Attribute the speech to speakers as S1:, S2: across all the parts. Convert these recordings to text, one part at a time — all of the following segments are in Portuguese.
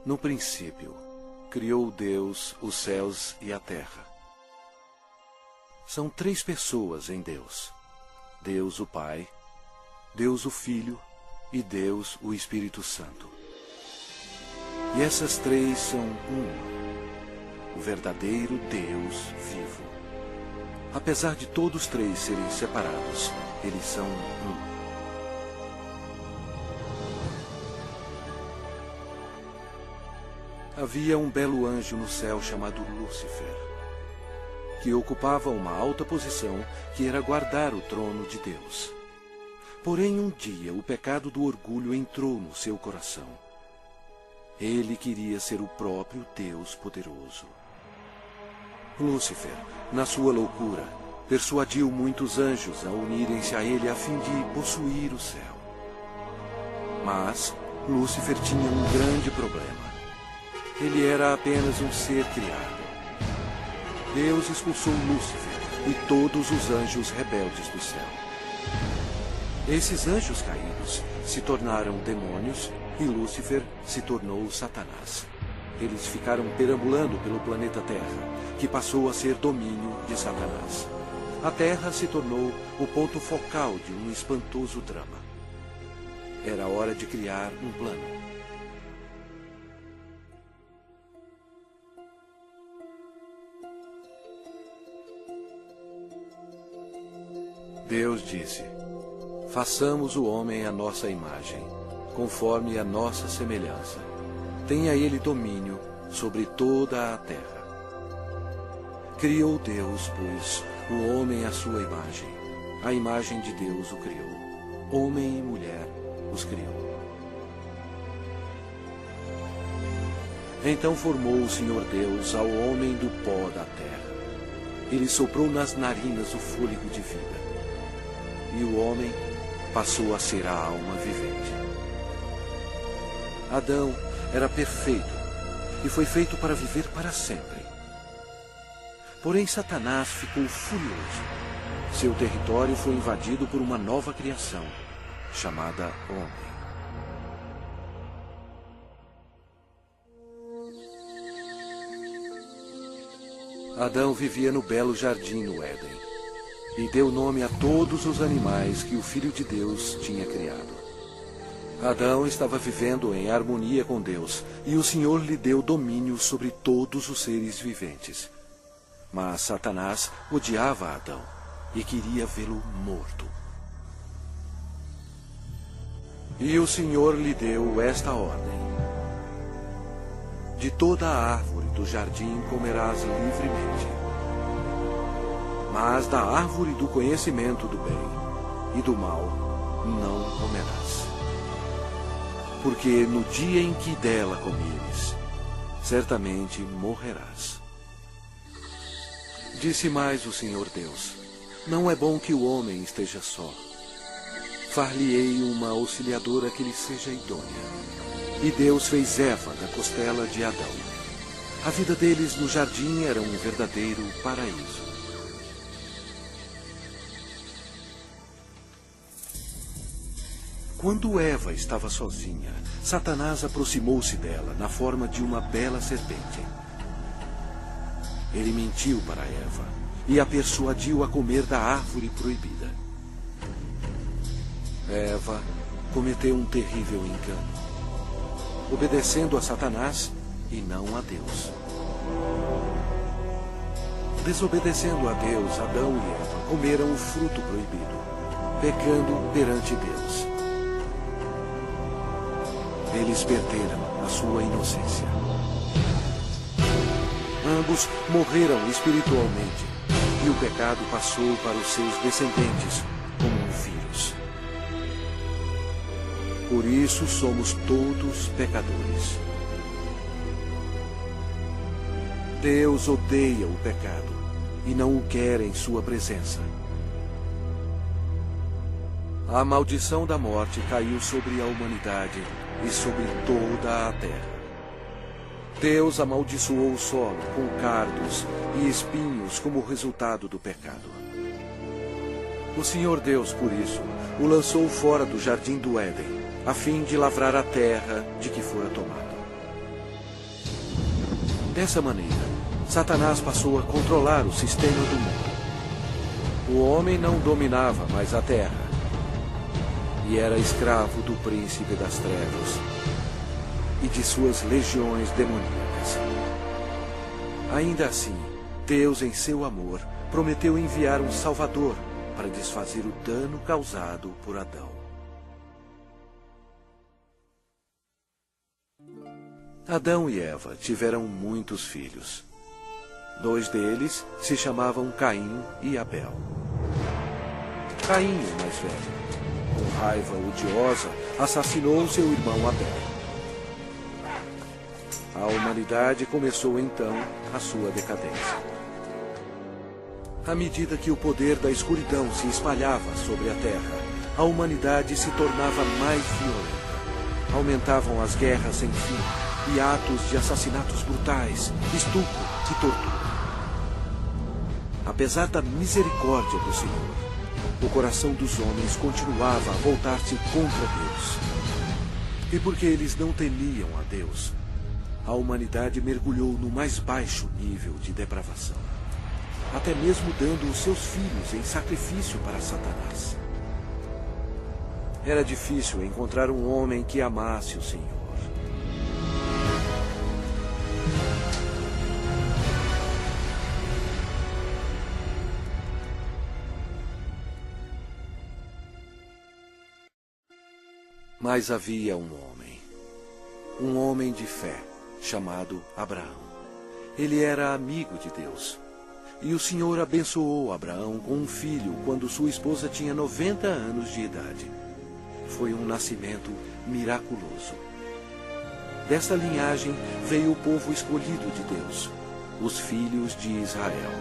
S1: No princípio, criou Deus os céus e a terra. São três pessoas em Deus: Deus o Pai, Deus o Filho e Deus o Espírito Santo. E essas três são uma, o verdadeiro Deus vivo. Apesar de todos três serem separados, eles são um. Havia um belo anjo no céu chamado Lúcifer, que ocupava uma alta posição que era guardar o trono de Deus. Porém, um dia o pecado do orgulho entrou no seu coração. Ele queria ser o próprio Deus poderoso. Lúcifer, na sua loucura, persuadiu muitos anjos a unirem-se a ele a fim de possuir o céu. Mas Lúcifer tinha um grande problema. Ele era apenas um ser criado. Deus expulsou Lúcifer e todos os anjos rebeldes do céu. Esses anjos caídos se tornaram demônios e Lúcifer se tornou Satanás. Eles ficaram perambulando pelo planeta Terra, que passou a ser domínio de Satanás. A Terra se tornou o ponto focal de um espantoso drama. Era hora de criar um plano. Deus disse: façamos o homem à nossa imagem, conforme a nossa semelhança. Tenha ele domínio sobre toda a terra. Criou Deus, pois, o homem à sua imagem. A imagem de Deus o criou. Homem e mulher os criou. Então formou o Senhor Deus ao homem do pó da terra. Ele soprou nas narinas o fôlego de vida. E o homem passou a ser a alma vivente. Adão era perfeito e foi feito para viver para sempre. Porém, Satanás ficou furioso. Seu território foi invadido por uma nova criação, chamada homem. Adão vivia no belo jardim no Éden e deu nome a todos os animais que o Filho de Deus tinha criado. Adão estava vivendo em harmonia com Deus, e o Senhor lhe deu domínio sobre todos os seres viventes. Mas Satanás odiava Adão e queria vê-lo morto. E o Senhor lhe deu esta ordem: de toda a árvore do jardim comerás livremente, mas da árvore do conhecimento do bem e do mal não comerás. Porque no dia em que dela comeres, certamente morrerás. Disse mais o Senhor Deus: não é bom que o homem esteja só. Far-lhe-ei uma auxiliadora que lhe seja idônea. E Deus fez Eva da costela de Adão. A vida deles no jardim era um verdadeiro paraíso. Quando Eva estava sozinha, Satanás aproximou-se dela na forma de uma bela serpente. Ele mentiu para Eva e a persuadiu a comer da árvore proibida. Eva cometeu um terrível engano, obedecendo a Satanás e não a Deus. Desobedecendo a Deus, Adão e Eva comeram o fruto proibido, pecando perante Deus. Eles perderam a sua inocência. Ambos morreram espiritualmente, e o pecado passou para os seus descendentes como um vírus. Por isso somos todos pecadores. Deus odeia o pecado e não o quer em sua presença. A maldição da morte caiu sobre a humanidade e sobre toda a terra. Deus amaldiçoou o solo com cardos e espinhos como resultado do pecado. O Senhor Deus, por isso, o lançou fora do jardim do Éden, a fim de lavrar a terra de que fora tomado. Dessa maneira, Satanás passou a controlar o sistema do mundo. O homem não dominava mais a terra e era escravo do príncipe das trevas e de suas legiões demoníacas. Ainda assim, Deus, em seu amor, prometeu enviar um Salvador para desfazer o dano causado por Adão. Adão e Eva tiveram muitos filhos. 2 deles se chamavam Caim e Abel. Caim, o mais velho, com raiva odiosa, assassinou seu irmão Abel. A humanidade começou então a sua decadência. À medida que o poder da escuridão se espalhava sobre a terra, a humanidade se tornava mais violenta. Aumentavam as guerras sem fim e atos de assassinatos brutais, estupro e tortura. Apesar da misericórdia do Senhor, o coração dos homens continuava a voltar-se contra Deus. E porque eles não temiam a Deus, a humanidade mergulhou no mais baixo nível de depravação, até mesmo dando os seus filhos em sacrifício para Satanás. Era difícil encontrar um homem que amasse o Senhor. Mas havia um homem de fé, chamado Abraão. Ele era amigo de Deus. E o Senhor abençoou Abraão com um filho quando sua esposa tinha 90 anos de idade. Foi um nascimento miraculoso. Desta linhagem veio o povo escolhido de Deus, os filhos de Israel.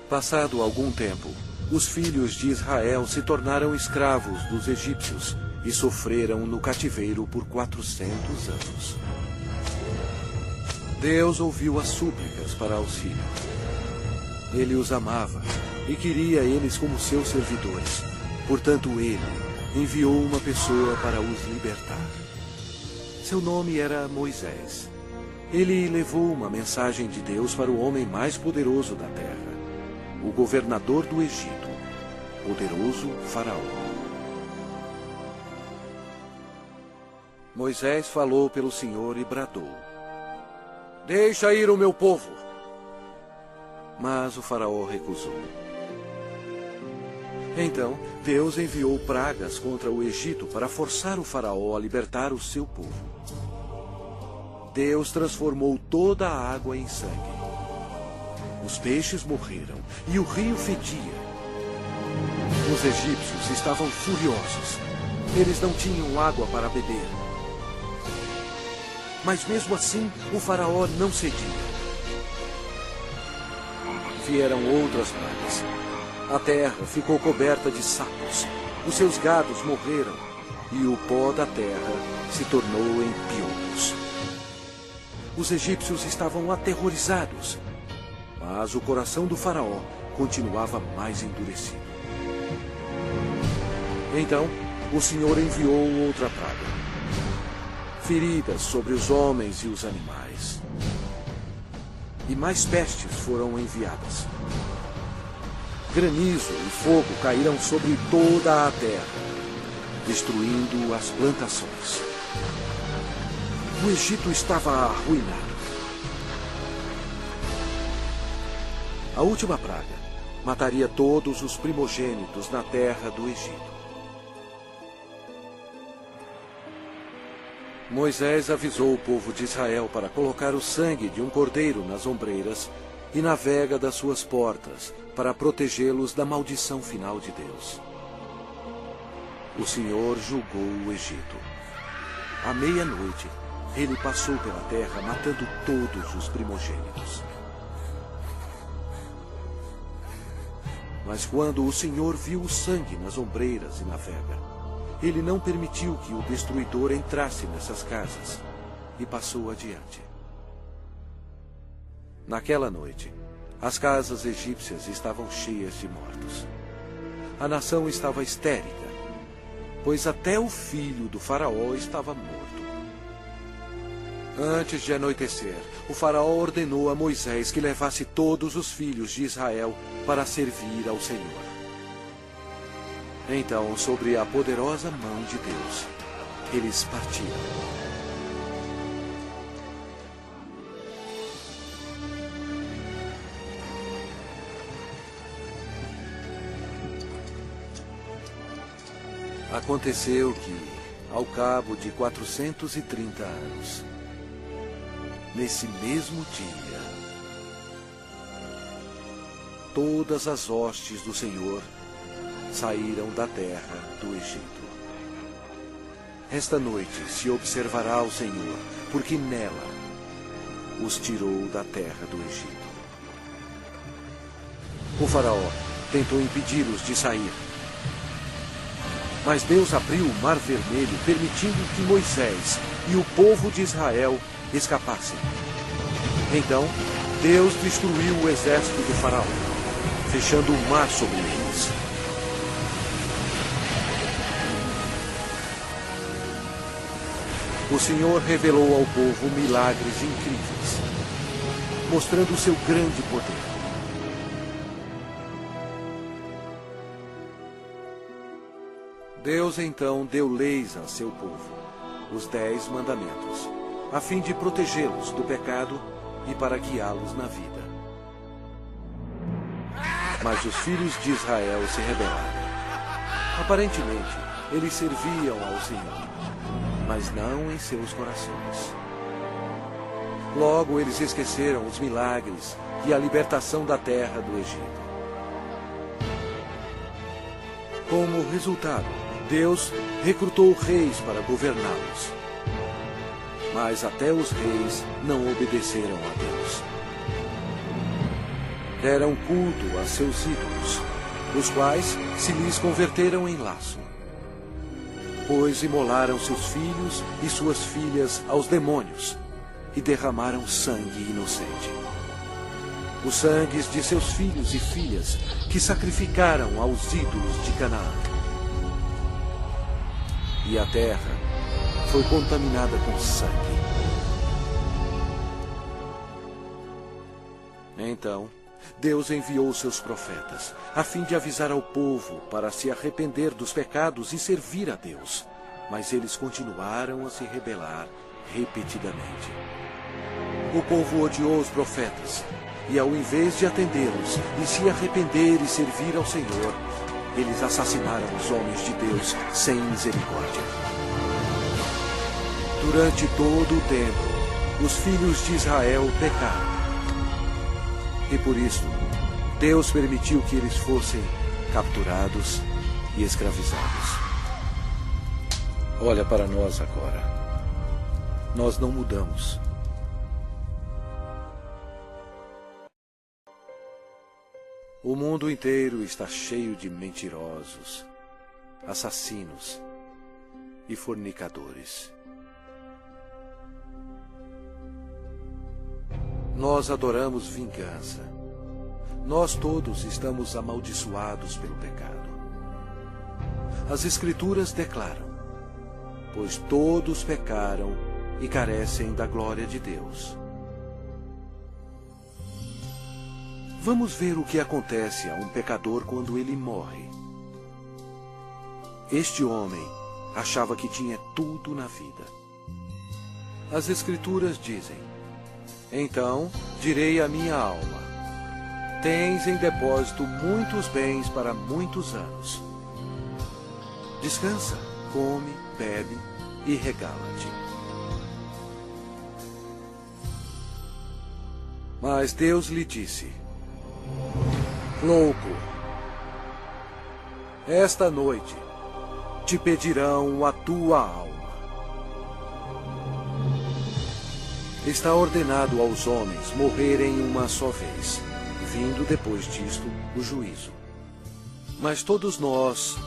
S1: Passado algum tempo, os filhos de Israel se tornaram escravos dos egípcios e sofreram no cativeiro por 400 anos. Deus ouviu as súplicas para auxílio. Ele os amava e queria eles como seus servidores. Portanto, ele enviou uma pessoa para os libertar. Seu nome era Moisés. Ele levou uma mensagem de Deus para o homem mais poderoso da terra, o governador do Egito, poderoso Faraó. Moisés falou pelo Senhor e bradou: "Deixa ir o meu povo." Mas o Faraó recusou. Então, Deus enviou pragas contra o Egito para forçar o Faraó a libertar o seu povo. Deus transformou toda a água em sangue. Os peixes morreram e o rio fedia. Os egípcios estavam furiosos. Eles não tinham água para beber. Mas mesmo assim, o Faraó não cedia. Vieram outras pragas. A terra ficou coberta de sapos. Os seus gados morreram e o pó da terra se tornou em piolhos. Os egípcios estavam aterrorizados, mas o coração do Faraó continuava mais endurecido. Então, o Senhor enviou outra praga: feridas sobre os homens e os animais. E mais pestes foram enviadas. Granizo e fogo caíram sobre toda a terra, destruindo as plantações. O Egito estava arruinado. A última praga mataria todos os primogênitos na terra do Egito. Moisés avisou o povo de Israel para colocar o sangue de um cordeiro nas ombreiras e na vega das suas portas, para protegê-los da maldição final de Deus. O Senhor julgou o Egito. À meia-noite, ele passou pela terra matando todos os primogênitos. Mas quando o Senhor viu o sangue nas ombreiras e na vega, ele não permitiu que o destruidor entrasse nessas casas e passou adiante. Naquela noite, as casas egípcias estavam cheias de mortos. A nação estava histérica, pois até o filho do Faraó estava morto. Antes de anoitecer, o faraó ordenou a Moisés que levasse todos os filhos de Israel para servir ao Senhor. Então, sobre a poderosa mão de Deus, eles partiram. Aconteceu que, ao cabo de 430 anos, nesse mesmo dia, todas as hostes do Senhor saíram da terra do Egito. Esta noite se observará o Senhor, porque nela os tirou da terra do Egito. O faraó tentou impedi-los de sair, mas Deus abriu o Mar Vermelho, permitindo que Moisés e o povo de Israel escapassem. Então, Deus destruiu o exército do faraó, fechando o mar sobre eles. O Senhor revelou ao povo milagres incríveis, mostrando o seu grande poder. Deus então deu leis a seu povo, os 10 mandamentos, a fim de protegê-los do pecado e para guiá-los na vida. Mas os filhos de Israel se rebelaram. Aparentemente, eles serviam ao Senhor, mas não em seus corações. Logo, eles esqueceram os milagres e a libertação da terra do Egito. Como resultado, Deus recrutou reis para governá-los. Mas até os reis não obedeceram a Deus. Deram culto a seus ídolos, os quais se lhes converteram em laço. Pois imolaram seus filhos e suas filhas aos demônios e derramaram sangue inocente. Os sangues de seus filhos e filhas que sacrificaram aos ídolos de Canaã. E a terra foi contaminada com sangue. Então, Deus enviou seus profetas, a fim de avisar ao povo para se arrepender dos pecados e servir a Deus. Mas eles continuaram a se rebelar repetidamente. O povo odiou os profetas, e ao invés de atendê-los e se arrepender e servir ao Senhor, eles assassinaram os homens de Deus sem misericórdia. Durante todo o tempo, os filhos de Israel pecaram. E por isso, Deus permitiu que eles fossem capturados e escravizados. Olha para nós agora. Nós não mudamos. O mundo inteiro está cheio de mentirosos, assassinos e fornicadores. Nós adoramos vingança. Nós todos estamos amaldiçoados pelo pecado. As Escrituras declaram: pois todos pecaram e carecem da glória de Deus. Vamos ver o que acontece a um pecador quando ele morre. Este homem achava que tinha tudo na vida. As Escrituras dizem: então direi à minha alma: tens em depósito muitos bens para muitos anos. Descansa, come, bebe e regala-te. Mas Deus lhe disse: louco, esta noite te pedirão a tua alma. Está ordenado aos homens morrerem uma só vez, vindo depois disto o juízo. Mas todos nós